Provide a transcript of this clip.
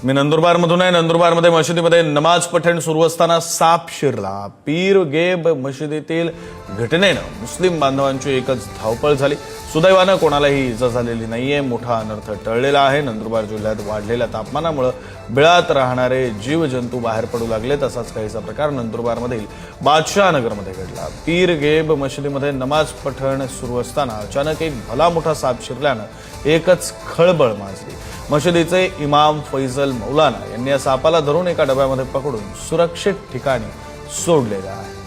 मी नंदुरबारमधून आहे। नंदुरबारमध्ये मशिदीमध्ये नमाज पठण सुरू असताना साप शिरला। पीर गेब मशिदीतील घटनेनं मुस्लिम बांधवांची एकच धावपळ झाली। सुदैवानं कोणालाही इजा झालेली नाहीये। मोठा अनर्थ टळलेला आहे। नंदुरबार जिल्ह्यात वाढलेल्या तापमानामुळे बिळात राहणारे जीवजंतू बाहेर पडू लागले। तसाच काहीसा प्रकार नंदुरबारमधील बादशाह नगरमध्ये घडला। पीर गेब मशिदीमध्ये नमाज पठण सुरू असताना अचानक एक भला मोठा साप शिरल्यानं एकच खळबळ माजली। मशिदीचे इमाम फैजल मौलाना यांनी या सापाला धरून एका डब्यामध्ये पकडून सुरक्षित ठिकाणी सोडलेलं आहे।